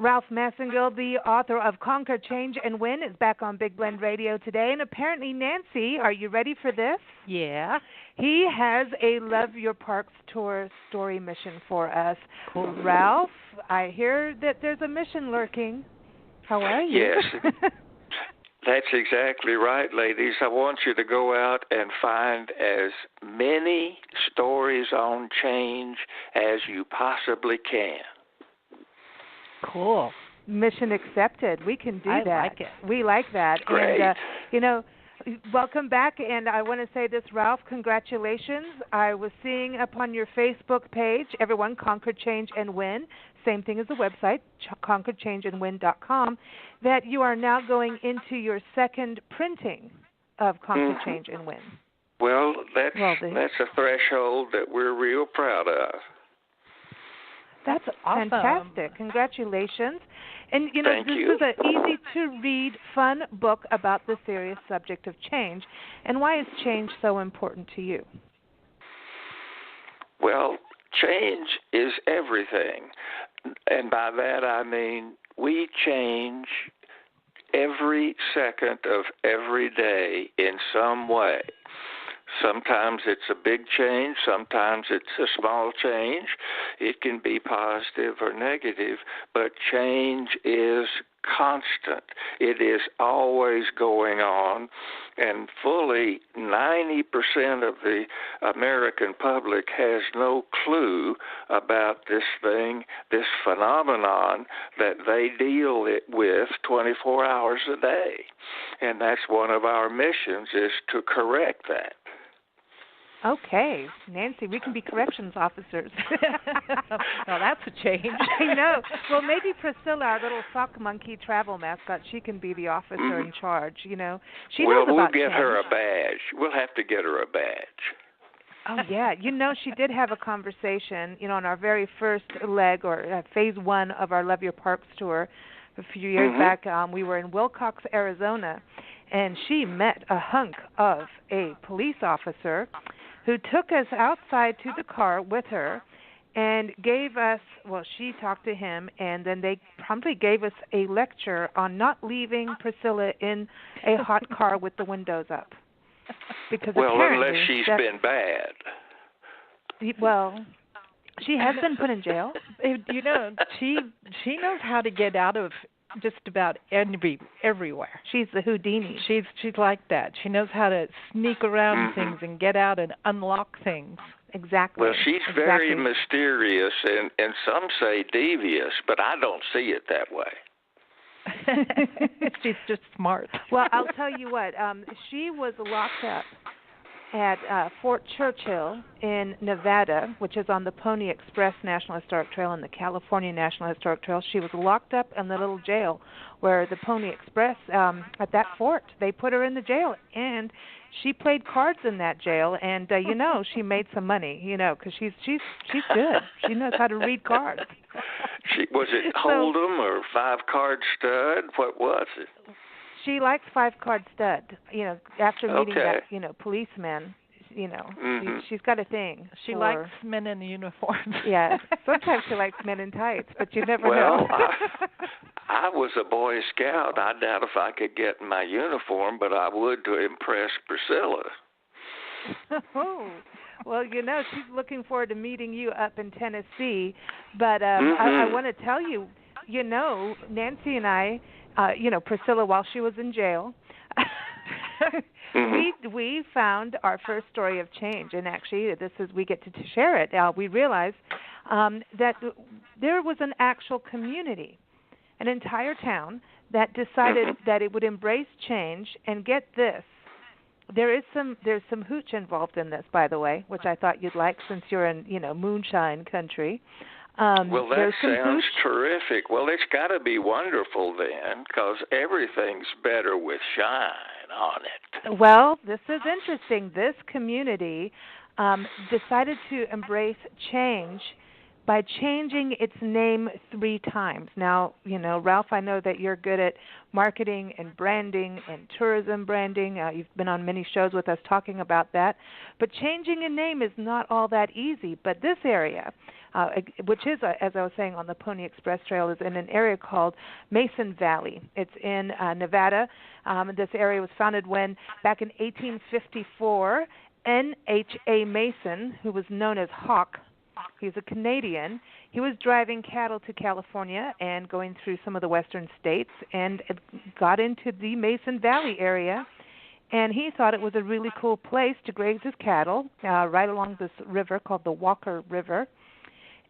Ralph Masengill, the author of Conquer, Change, and Win, is back on Big Blend Radio today. And apparently, Nancy, are you ready for this? Yeah. He has a Love Your Parks tour story mission for us. Cool. Ralph, I hear that there's a mission lurking. How are you? Yes. That's exactly right, ladies. I want you to go out and find as many stories on change as you possibly can. Cool. Mission accepted. We can do that. I like it. We like that. Great. And, welcome back. And I want to say this, Ralph, congratulations. I was seeing upon your Facebook page, everyone, Conquer, Change, and Win, same thing as the website, conquerchangeandwin.com, that you are now going into your second printing of Conquer, Change, and Win. Well, that's a threshold that we're real proud of. That's awesome. Fantastic. Congratulations. And, Thank this you. is an easy-to-read, fun book about the serious subject of change. And why is change so important to you? Well, change is everything. And by that I mean we change every second of every day in some way. Sometimes it's a big change, sometimes it's a small change. It can be positive or negative, but change is constant. It is always going on, and fully 90% of the American public has no clue about this thing, this phenomenon that they deal with 24 hours a day. And that's one of our missions, is to correct that. Okay, Nancy, we can be corrections officers. Well, that's a change. I know. Well, maybe Priscilla, our little sock monkey travel mascot, she can be the officer in charge. She knows about we'll get change. her a badge. We'll have to get her a badge. Oh, yeah. She did have a conversation, on our very first leg or phase one of our Love Your Parks tour a few years back. We were in Wilcox, Arizona, and she met a hunk of a police officer who took us outside to the car with her and gave us, she talked to him, and then they promptly gave us a lecture on not leaving Priscilla in a hot car with the windows up. Because unless she's been bad. Well, she has been put in jail. She knows how to get out of just about everywhere. She's the Houdini. She's like that. She knows how to sneak around things and get out and unlock things. Exactly. Well, she's very mysterious and some say devious, but I don't see it that way. She's just smart. Well, I'll tell you what. She was locked up at Fort Churchill in Nevada, which is on the Pony Express National Historic Trail and the California National Historic Trail. She was locked up in the little jail where the Pony Express, at that fort, they put her in the jail. And she played cards in that jail, and, she made some money, because she's good. She knows how to read cards. Was it Hold'em or 5-card stud? What was it? She likes 5-card stud. After meeting that, policeman, she's got a thing. She likes men in uniforms. Yeah. Sometimes she likes men in tights, but you never know. I was a Boy Scout. I doubt if I could get in my uniform, but I would to impress Priscilla. Oh. Well, she's looking forward to meeting you up in Tennessee. But I want to tell you, Nancy and I, Priscilla, while she was in jail, we found our first story of change. And actually, we get to share it. We realized that there was an actual community, an entire town, that decided that it would embrace change. And get this, there's some hooch involved in this, by the way, which I thought you'd like since you're in moonshine country. Well, that sounds terrific. Well, it's got to be wonderful then, because everything's better with shine on it. Well, this is interesting. This community decided to embrace change by changing its name 3 times. Now, Ralph, I know that you're good at marketing and branding and tourism branding. You've been on many shows with us talking about that. But changing a name is not all that easy. But this area, which is, as I was saying, on the Pony Express Trail, is in an area called Mason Valley. It's in Nevada. This area was founded when, back in 1854, N.H.A. Mason, who was known as Hawk, he's a Canadian, he was driving cattle to California and going through some of the western states and got into the Mason Valley area. And he thought it was a really cool place to graze his cattle right along this river called the Walker River.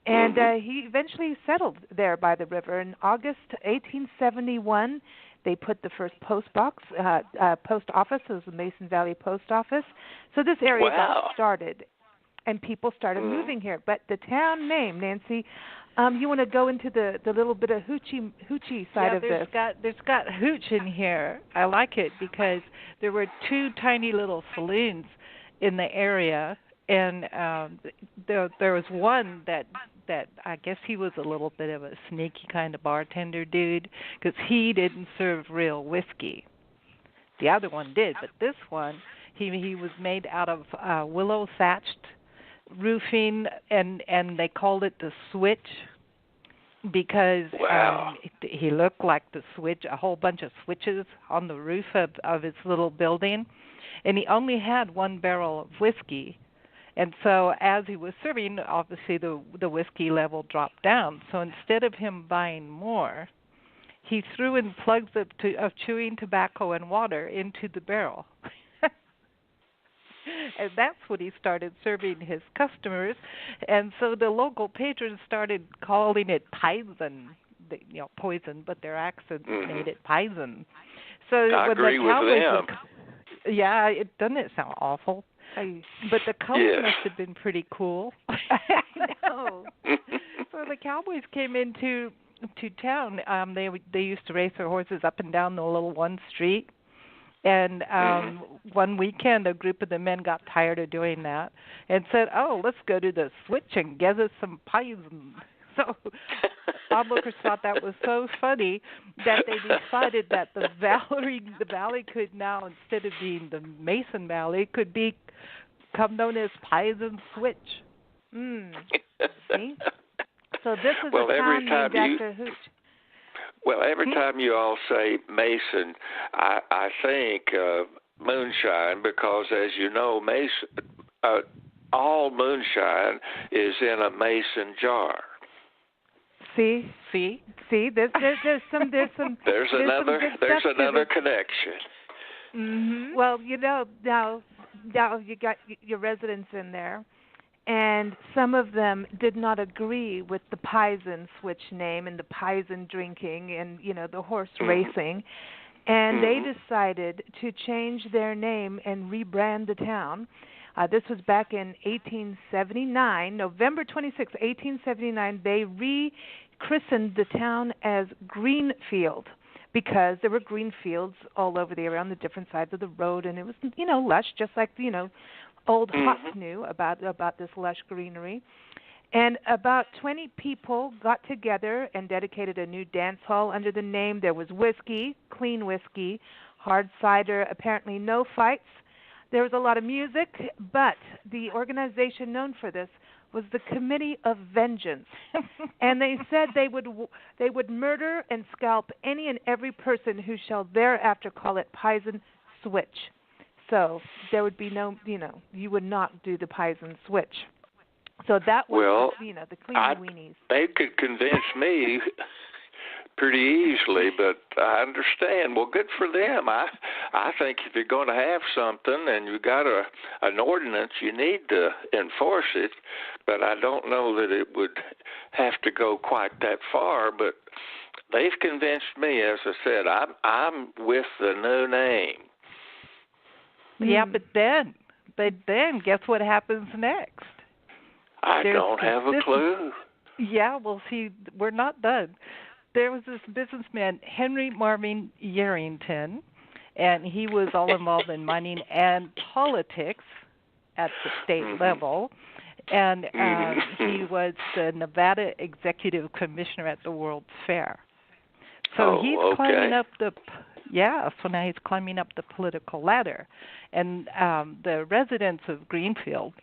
And he eventually settled there by the river. In August 1871, they put the first post office, it was the Mason Valley Post Office. So this area got started, and people started moving here. But the town name, Nancy, you want to go into the little bit of hoochie side of this? There's got hooch in here. I like it because there were two tiny little saloons in the area, and there was one that I guess he was a little bit of a sneaky kind of bartender dude because he didn't serve real whiskey. The other one did, but this one, he was made out of willow thatched roofing, and they called it the Switch because he looked like the switch, a whole bunch of switches on the roof of his little building, and he only had one barrel of whiskey. And so as he was serving, obviously the whiskey level dropped down. So instead of him buying more, he threw in plugs of chewing tobacco and water into the barrel. And that's when he started serving his customers. And so the local patrons started calling it poison, poison, but their accents made it poison. So I agree with them. Doesn't it sound awful? But the colors must have been pretty cool. I know. So the cowboys came into town. They used to race their horses up and down the little one street. And one weekend, a group of the men got tired of doing that and said, "Oh, let's go to the Switch and get us some poison." So onlookers thought that was so funny that they decided that the valley could now, instead of being the Mason Valley, could become known as Poison Switch. See? So this is a town named after Hooch. Well, every time you all say Mason, I think moonshine, because as you know, all moonshine is in a mason jar. See. There's another connection. Mm-hmm. Well, now you got your residents in there, and some of them did not agree with the Poison Switch name and the Poison drinking and the horse racing, and they decided to change their name and rebrand the town. This was back in 1879, November 26, 1879. They rechristened the town as Greenfield because there were green fields all over the area on the different sides of the road, and it was, lush, just like, old Hawk knew about this lush greenery. And about 20 people got together and dedicated a new dance hall under the name. There was whiskey, clean whiskey, hard cider, apparently no fights. There was a lot of music, but the organization known for this was the Committee of Vengeance. And they said they would murder and scalp any and every person who shall thereafter call it Poison Switch. So there would be no, you would not do the Poison Switch. So that was, the clean weenies. They could convince me pretty easily, but I understand. Well, good for them. I think if you're going to have something and you got an ordinance, you need to enforce it. But I don't know that it would have to go quite that far. But they've convinced me. As I said, I'm with the new name. Yeah, but then guess what happens next? I don't have a clue. Yeah, well, see, we're not done. There was this businessman, Henry Marvin Yarrington, and he was all involved in mining and politics at the state level. And he was the Nevada Executive Commissioner at the World's Fair. So he's climbing up Yeah, so now he's climbing up the political ladder. And the residents of Greenfield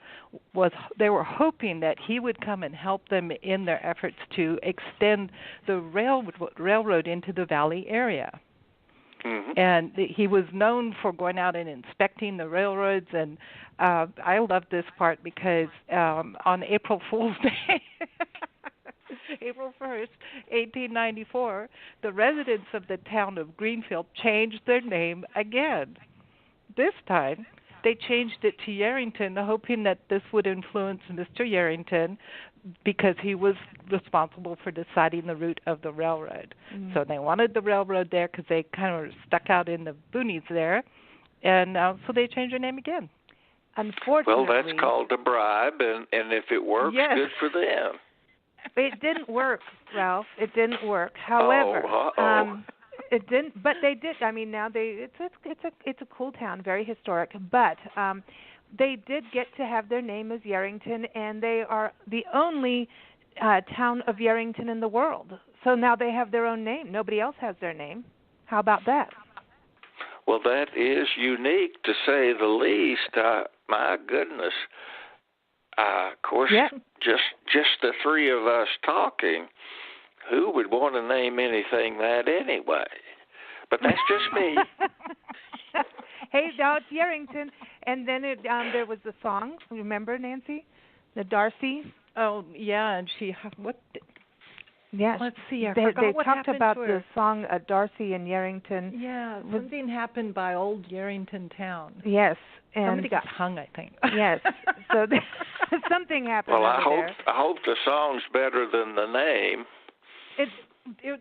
they were hoping that he would come and help them in their efforts to extend the railroad into the valley area. Mm-hmm. And he was known for going out and inspecting the railroads. And I love this part because on April Fool's Day, April 1st, 1894, the residents of the town of Greenfield changed their name again. This time, they changed it to Yarrington, hoping that this would influence Mr. Yarrington because he was responsible for deciding the route of the railroad. Mm. So they wanted the railroad there because they kind of stuck out in the boonies there, and so they changed their name again. Unfortunately, well, that's called a bribe, and if it works, yes. good for them. It didn't work, Ralph. It didn't work. However, it didn't. But they did. I mean, now it's a cool town, very historic. But they did get to have their name as Yarrington, and they are the only town of Yarrington in the world. So now they have their own name. Nobody else has their name. How about that? Well, that is unique to say the least. My goodness. Of course, yeah. just the three of us talking, who would want to name anything that anyway? But that's just me. Hey, now it's Yarrington. And then there was the song. Remember, Nancy? The Darcy? Oh, yeah, and Yes. Let's see. I they forgot what talked happened about to her. the song Darcy and Yarrington. Yeah, something happened by old Yarrington town. Yes. And somebody got hung, I think. Yes. So something happened. Well, I hope the song's better than the name. It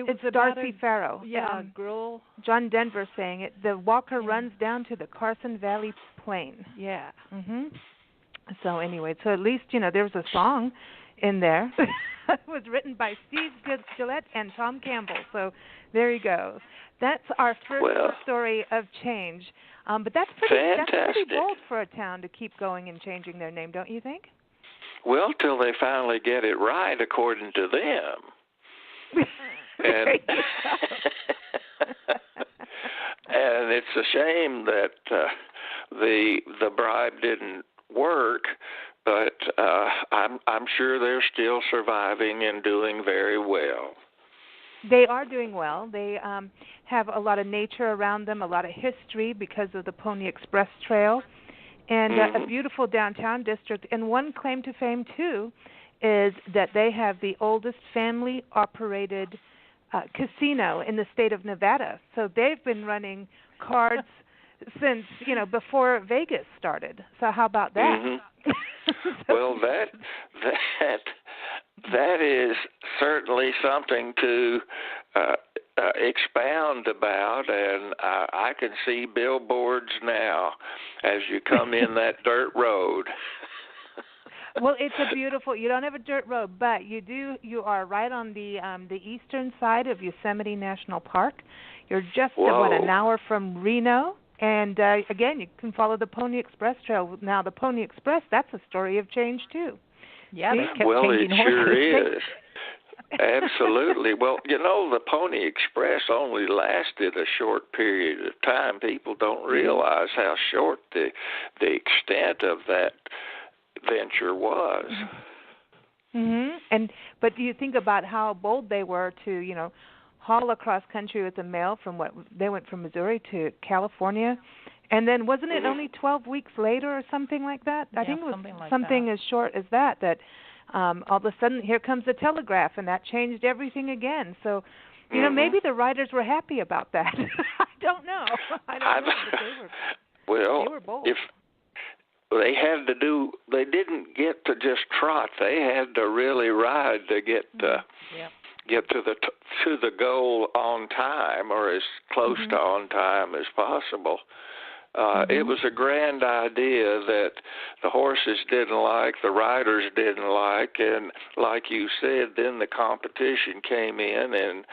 was Darcy Farrow. Yeah, girl. John Denver sang it. The walker runs down to the Carson Valley Plain. Yeah. Mhm. So anyway, so at least there was a song in there. It was written by Steve Gillette and Tom Campbell. So there you go. That's our first story of change. But that's pretty bold for a town to keep going and changing their name, don't you think? Well, till they finally get it right, according to them. And, and it's a shame that the bribe didn't work, but I'm sure they're still surviving and doing very well. They are doing well. They have a lot of nature around them, a lot of history because of the Pony Express Trail, and a beautiful downtown district. And one claim to fame, too, is that they have the oldest family-operated casino in the state of Nevada. So they've been running cards since, before Vegas started. So how about that? Mm-hmm. Well, that is certainly something to expound about, and I can see billboards now as you come in that dirt road. Well, it's a beautiful. You don't have a dirt road, but you are right on the eastern side of Yosemite National Park. You're just an hour from Reno. And, again, you can follow the Pony Express Trail. Now, the Pony Express, that's a story of change, too. Yeah, they kept it changing sure horses. is. Absolutely. Well, the Pony Express only lasted a short period of time. People don't realize how short the extent of that venture was. Mm-hmm. But you think about how bold they were to, haul across country with the mail they went from Missouri to California, and then wasn't it only 12 weeks later or something like that? I think it was something as short as that all of a sudden here comes the telegraph, and that changed everything again. So maybe the writers were happy about that. I don't know. But they were bold. If they had to they didn't get to just trot. They had to really ride to get to the goal on time, or as close to on time as possible. It was a grand idea that the horses didn't like, the riders didn't like, and like you said, then the competition came in and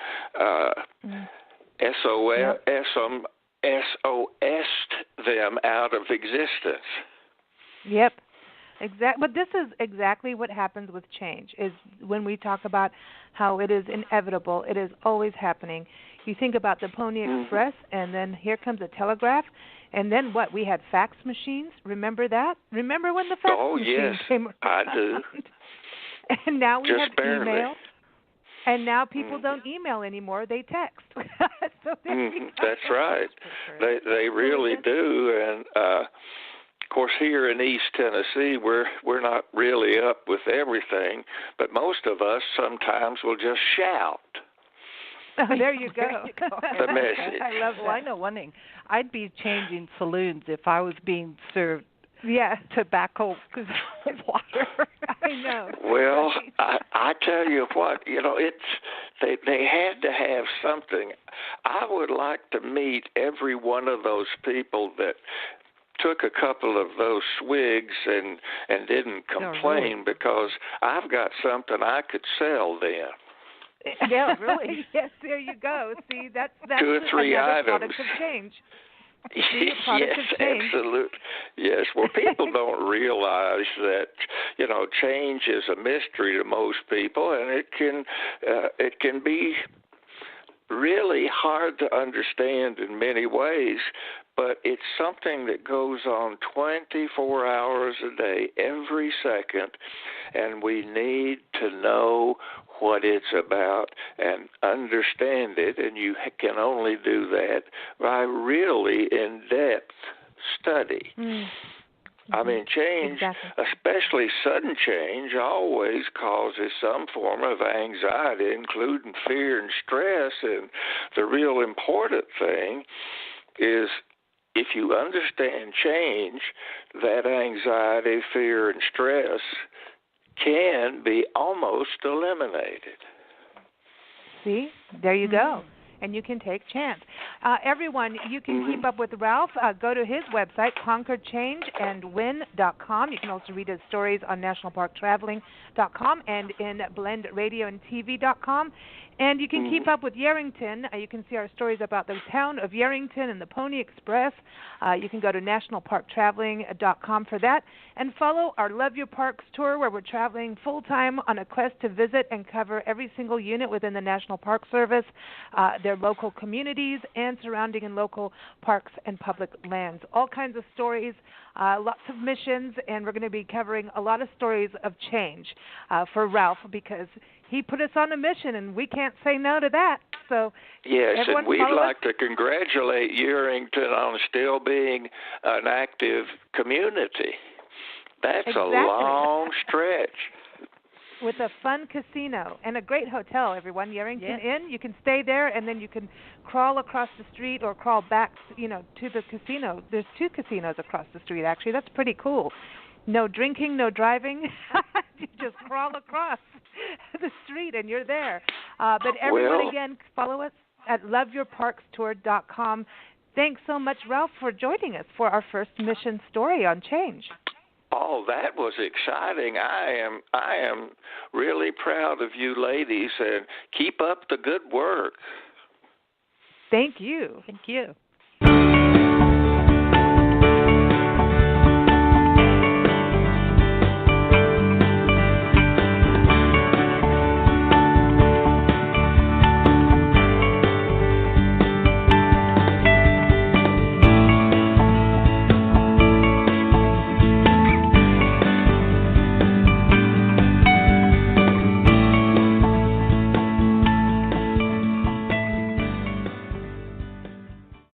SOS'd them out of existence. Yep. Exactly. But this is exactly what happens with change, is when we talk about how it is inevitable. It is always happening. You think about the Pony Express, and then here comes a telegraph, and then what? We had fax machines. Remember that? Remember when the fax machine came around? I do. And now we Just have barely. email. And now people don't email anymore; they text. So that's right. They really do, and of course here in East Tennessee, we're not really up with everything, but most of us sometimes will just shout. Oh, there you go. The message. I love that. Well, I know one thing. I'd be changing saloons if I was being served tobacco water. I know. Well, I tell you what, they had to have something. I would like to meet every one of those people that took a couple of those swigs and didn't complain, because I've got something I could sell then. Yeah, really. Yes, there you go. See, that's 2 or 3 items. Product of change. Yes, absolutely. Yes. Well, people don't realize that change is a mystery to most people, and it can be really hard to understand in many ways. But it's something that goes on 24 hours a day, every second, and we need to know what it's about and understand it, and you can only do that by really in-depth study. I mean, change, especially sudden change, always causes some form of anxiety, including fear and stress, and the real important thing is, if you understand change, that anxiety, fear, and stress can be almost eliminated. See, there you go. And you can take chance. Everyone, you can keep up with Ralph. Go to his website, conquerchangeandwin.com. You can also read his stories on nationalparktraveling.com and in blendradioandtv.com. And you can keep up with Yerington. You can see our stories about the town of Yerington and the Pony Express. You can go to nationalparktraveling.com for that. And follow our Love Your Parks tour, where we're traveling full-time on a quest to visit and cover every single unit within the National Park Service, their local communities, and surrounding and local parks and public lands. All kinds of stories, lots of missions, and we're going to be covering a lot of stories of change for Ralph, because he put us on a mission, and we can't say no to that. So, yes, and we'd like to congratulate Yerington on still being an active community. That's a long stretch. With a fun casino and a great hotel, everyone. Yerington Inn. You can stay there, and then you can crawl across the street or crawl back, to the casino. There's 2 casinos across the street, actually. That's pretty cool. No drinking, no driving. You just crawl across the street, and you're there. But everyone, again, follow us at loveyourparkstour.com. Thanks so much, Ralph, for joining us for our first mission story on change. Oh, that was exciting. I am really proud of you ladies, and keep up the good work. Thank you. Thank you.